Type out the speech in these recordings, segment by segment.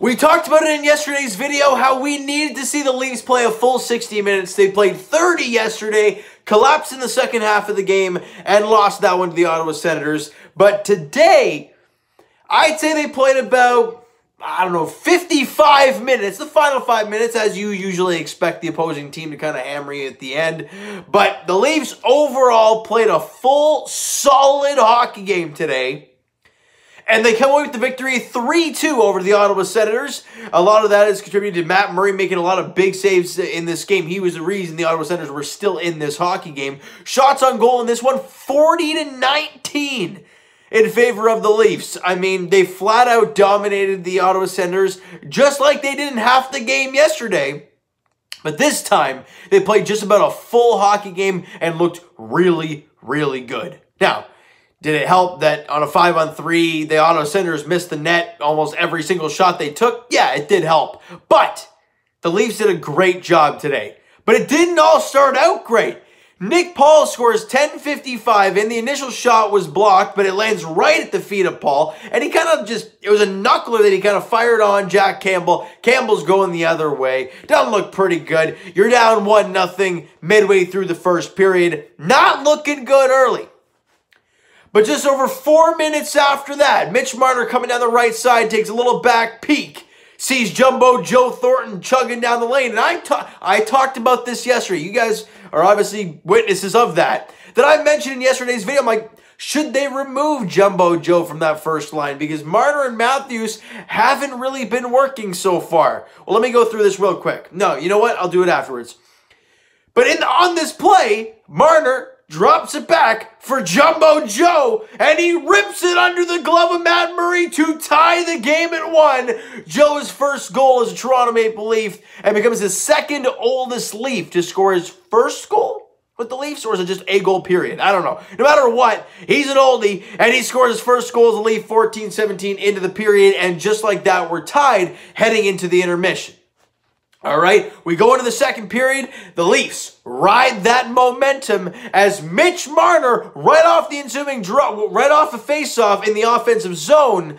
We talked about it in yesterday's video, how we needed to see the Leafs play a full 60 minutes. They played 30 yesterday, collapsed in the second half of the game, and lost that one to the Ottawa Senators. But today, I'd say they played about, 55 minutes, the final 5 minutes, as you usually expect the opposing team to kind of hammer you at the end. But the Leafs overall played a full, solid hockey game today. And they come away with the victory 3-2 over the Ottawa Senators. A lot of that is contributed to Matt Murray making a lot of big saves in this game. He was the reason the Ottawa Senators were still in this hockey game. Shots on goal in this one, 40-19 in favor of the Leafs. I mean, they flat out dominated the Ottawa Senators just like they did in half the game yesterday. But this time, they played just about a full hockey game and looked really, really good. Now, did it help that on a 5-on-3, the Ottawa Senators missed the net almost every single shot they took? Yeah, it did help. But the Leafs did a great job today. But it didn't all start out great. Nick Paul scores 10:55, and the initial shot was blocked, but it lands right at the feet of Paul. And he kind of just, it was a knuckler that he kind of fired on Jack Campbell. Campbell's going the other way. Doesn't look pretty good. You're down 1-0 midway through the first period. Not looking good early. But just over 4 minutes after that, Mitch Marner coming down the right side takes a little back peek, sees Jumbo Joe Thornton chugging down the lane. And I talked about this yesterday. You guys are obviously witnesses of that. That I mentioned in yesterday's video. I'm like, should they remove Jumbo Joe from that first line? Because Marner and Matthews haven't really been working so far. Well, let me go through this real quick. No, you know what? I'll do it afterwards. But on this play, Marner drops it back for Jumbo Joe, and he rips it under the glove of Matt Murray to tie the game at 1. Joe's first goal as a Toronto Maple Leaf, and becomes the second oldest Leaf to score his first goal with the Leafs, or is it just a goal period? I don't know. No matter what, he's an oldie, and he scores his first goal as a Leaf 14-17 into the period, and just like that, we're tied heading into the intermission. All right, we go into the second period. The Leafs ride that momentum as Mitch Marner, right off the ensuing draw, right off a face-off in the offensive zone,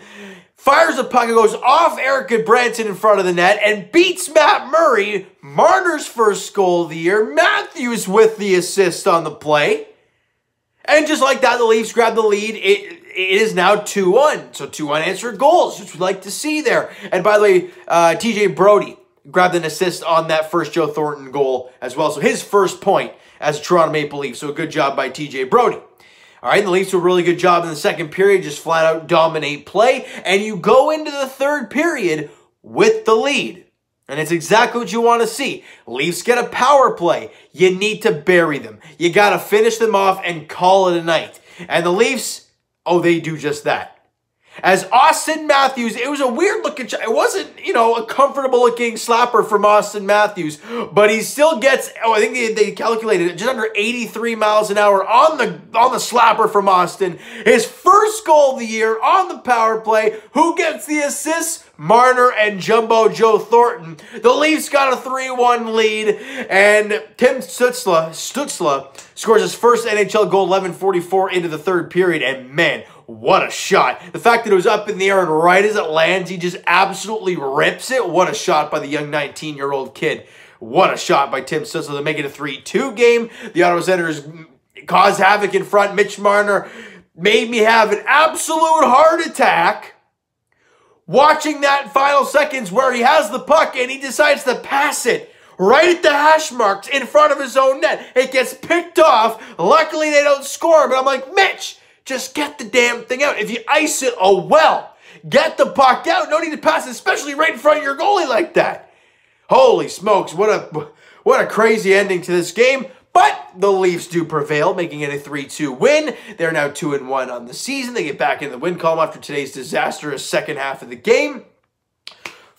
fires a puck and goes off Eric Branson in front of the net and beats Matt Murray. Marner's first goal of the year. Matthews with the assist on the play. And just like that, the Leafs grab the lead. It is now 2-1. So 2 unanswered goals, which we'd like to see there. And by the way, TJ Brody grabbed an assist on that first Joe Thornton goal as well. So his first point as a Toronto Maple Leaf. So a good job by TJ Brody. All right, the Leafs do a really good job in the second period, just flat out dominate play. And you go into the third period with the lead. And it's exactly what you want to see. Leafs get a power play. You need to bury them. You got to finish them off and call it a night. And the Leafs, oh, they do just that. As Austin Matthews, it was a weird looking shot. It wasn't, a comfortable looking slapper from Austin Matthews, but he still gets, I think they calculated it, just under 83 miles an hour on the slapper from Austin. His first goal of the year on the power play. Who gets the assist? Marner and Jumbo Joe Thornton. The Leafs got a 3-1 lead, and Tim Stützle scores his first NHL goal, 11:44 into the third period, and man, what a shot. The fact that it was up in the air and right as it lands, he just absolutely rips it. What a shot by the young 19-year-old kid. What a shot by Tim Stützle to make it a 3-2 game. The Ottawa Senators caused havoc in front. Mitch Marner made me have an absolute heart attack watching that final seconds where he has the puck and he decides to pass it right at the hash marks in front of his own net. It gets picked off. Luckily, they don't score, but I'm like, Mitch, just get the damn thing out. If you ice it, oh well. Get the puck out. No need to pass it, especially right in front of your goalie like that. Holy smokes, what a crazy ending to this game. But the Leafs do prevail, making it a 3-2 win. They're now 2-1 on the season. They get back in the win column after today's disastrous second half of the game.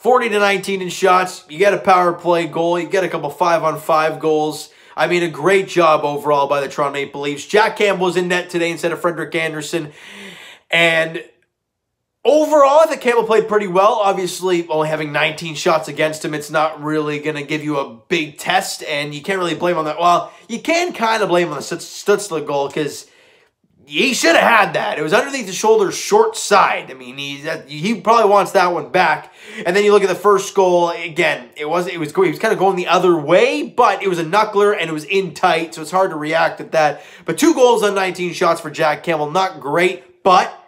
40-19 in shots. You get a power play goal. You get a couple 5-on-5 goals. I mean, a great job overall by the Toronto Maple Leafs. Jack Campbell was in net today instead of Frederik Andersen. And overall, I think Campbell played pretty well. Obviously, only having 19 shots against him, it's not really going to give you a big test, and you can't really blame on that. Well, you can kind of blame on the Stützle goal because he should have had that. It was underneath the shoulder, short side. I mean, he probably wants that one back. And then you look at the first goal. Again, he was kind of going the other way, but it was a knuckler and it was in tight, so it's hard to react at that. But 2 goals on 19 shots for Jack Campbell, not great, but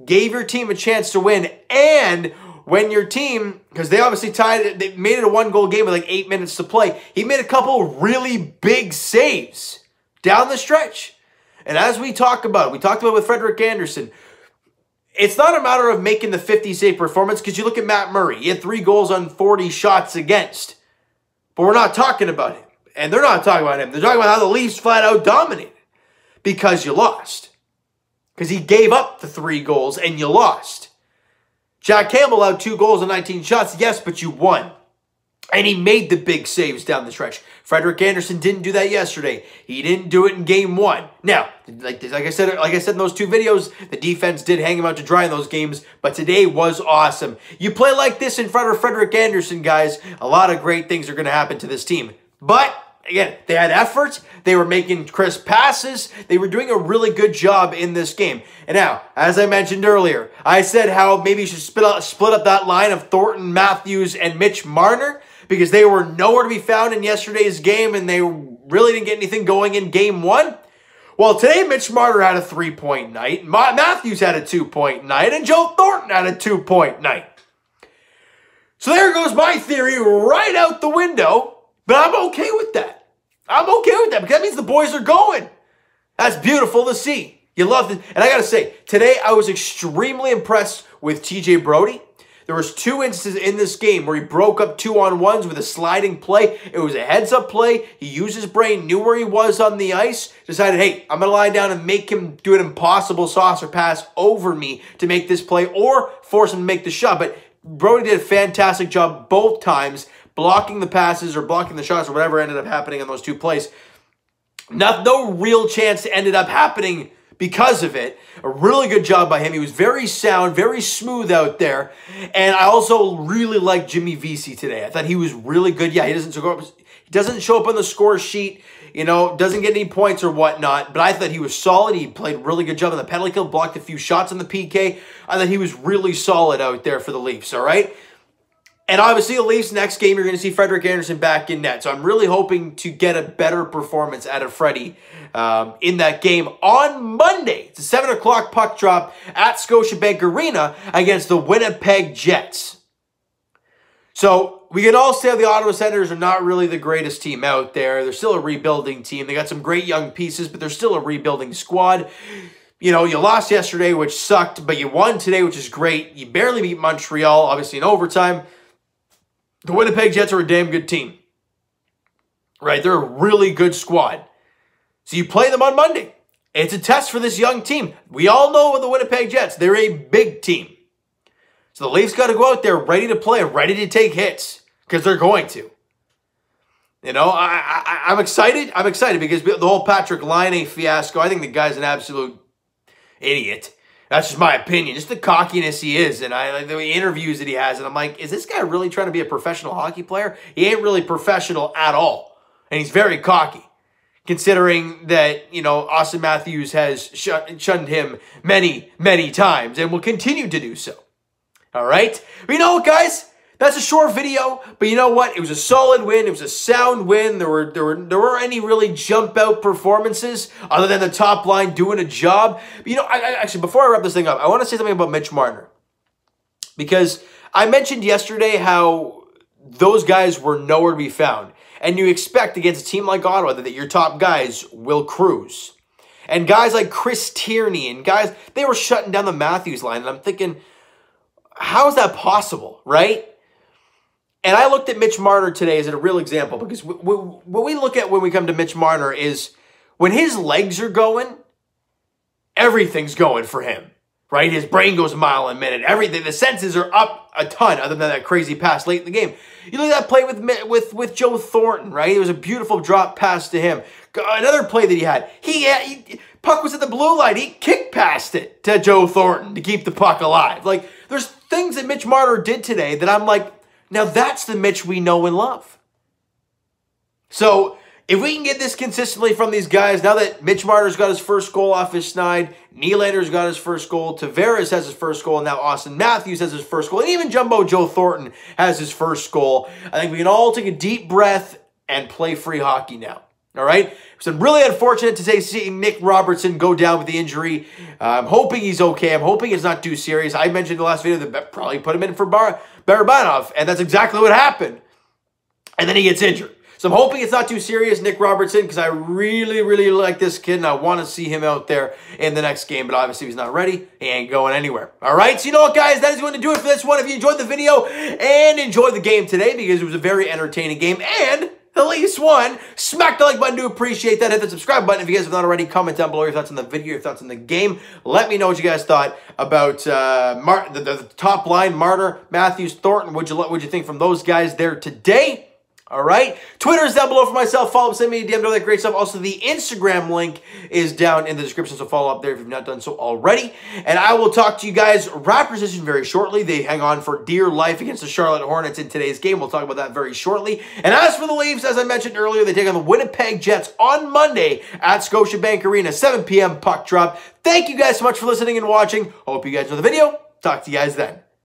gave your team a chance to win. And when your team, because they obviously tied it, they made it a 1-goal game with like 8 minutes to play. He made a couple really big saves down the stretch. And as we talked about with Frederik Andersen, it's not a matter of making the 50-save performance, because you look at Matt Murray. He had 3 goals on 40 shots against. But we're not talking about him. And they're not talking about him. They're talking about how the Leafs flat out dominated. Because you lost. Because he gave up the 3 goals and you lost. Jack Campbell had 2 goals and 19 shots, yes, but you won. And he made the big saves down the stretch. Frederik Andersen didn't do that yesterday. He didn't do it in game 1. Now, like I said in those 2 videos, the defense did hang him out to dry in those games, but today was awesome. You play like this in front of Frederik Andersen, guys, a lot of great things are going to happen to this team. But again, they had efforts. They were making crisp passes. They were doing a really good job in this game. And now, as I mentioned earlier, I said how maybe you should split up that line of Thornton, Matthews, and Mitch Marner, because they were nowhere to be found in yesterday's game and they really didn't get anything going in game 1. Well, today Mitch Marner had a 3-point night, Matthews had a 2-point night, and Joe Thornton had a 2-point night. So there goes my theory right out the window, but I'm okay with that. I'm okay with that because that means the boys are going. That's beautiful to see. You love it. And I got to say, today I was extremely impressed with TJ Brody. There was 2 instances in this game where he broke up 2-on-1s with a sliding play. It was a heads-up play. He used his brain, knew where he was on the ice, decided, hey, I'm going to lie down and make him do an impossible saucer pass over me to make this play or force him to make the shot. But Brody did a fantastic job both times, blocking the passes or blocking the shots or whatever ended up happening on those 2 plays. No real chance ended up happening because of it. A really good job by him. He was very sound, very smooth out there. And I also really liked Jimmy Vesey today. I thought he was really good. Yeah, he doesn't show up on the score sheet, you know, doesn't get any points or whatnot, but I thought he was solid. He played a really good job on the penalty kill, blocked a few shots on the PK. I thought he was really solid out there for the Leafs, all right? And obviously, the Leafs next game, you're going to see Frederik Andersen back in net. So I'm really hoping to get a better performance out of Freddie in that game on Monday. It's a 7 o'clock puck drop at Scotiabank Arena against the Winnipeg Jets. So we can all say the Ottawa Senators are not really the greatest team out there. They're still a rebuilding team. They got some great young pieces, but they're still a rebuilding squad. You know, you lost yesterday, which sucked, but you won today, which is great. You barely beat Montreal, obviously in overtime. The Winnipeg Jets are a damn good team. Right? They're a really good squad. So you play them on Monday. It's a test for this young team. We all know with the Winnipeg Jets, they're a big team. So the Leafs got to go out there ready to play, ready to take hits, because they're going to. You know, I'm excited. I'm excited because the whole Patrick Laine fiasco, I think the guy's an absolute idiot. That's just my opinion. Just the cockiness he is, and the interviews that he has, and I'm like, is this guy really trying to be a professional hockey player? He ain't really professional at all, and he's very cocky, considering that, you know, Austin Matthews has shunned him many, many times and will continue to do so. All right? But you know what, guys? That's a short video, but you know what? It was a solid win. It was a sound win. There weren't any really jump-out performances other than the top line doing a job. But you know, actually, before I wrap this thing up, I want to say something about Mitch Marner. Because I mentioned yesterday how those guys were nowhere to be found. And you expect against a team like Ottawa that your top guys will cruise. And guys like Chris Tierney and guys, they were shutting down the Matthews line. And I'm thinking, how is that possible, right? And I looked at Mitch Marner today as a real example, because what we look at when we come to Mitch Marner is when his legs are going, everything's going for him, right? His brain goes a mile a minute. Everything, the senses are up a ton other than that crazy pass late in the game. You look at that play with Joe Thornton, right? It was a beautiful drop pass to him. Another play that he had, puck was at the blue line. He kicked past it to Joe Thornton to keep the puck alive. Like, there's things that Mitch Marner did today that I'm like, now that's the Mitch we know and love. So if we can get this consistently from these guys, now that Mitch Marner's got his first goal off his snide, Nylander's got his first goal, Tavares has his first goal, and now Austin Matthews has his first goal, and even Jumbo Joe Thornton has his first goal. I think we can all take a deep breath and play free hockey now. All right? It's really unfortunate to see Nick Robertson go down with the injury. I'm hoping he's okay. I'm hoping it's not too serious. I mentioned in the last video that probably put him in for Barabanov, and that's exactly what happened. And then he gets injured. So I'm hoping it's not too serious, Nick Robertson, because I really, really like this kid, and I want to see him out there in the next game. But obviously, if he's not ready, he ain't going anywhere. All right? So you know what, guys? That is going to do it for this one. If you enjoyed the video and enjoyed the game today, because it was a very entertaining game, and the Leafs won, smack the like button. Do appreciate that. Hit the subscribe button if you guys have not already. Comment down below your thoughts on the video, your thoughts on the game. Let me know what you guys thought about the top line, Marner, Matthews, Thornton. What'd you think from those guys there today? All right. Twitter is down below for myself. Follow up, send me a DM, all that great stuff. Also, the Instagram link is down in the description, so follow up there if you've not done so already. And I will talk to you guys Raptors position very shortly. They hang on for dear life against the Charlotte Hornets in today's game. We'll talk about that very shortly. And as for the Leafs, as I mentioned earlier, they take on the Winnipeg Jets on Monday at Scotiabank Arena, 7 p.m. puck drop. Thank you guys so much for listening and watching. Hope you guys enjoyed the video. Talk to you guys then.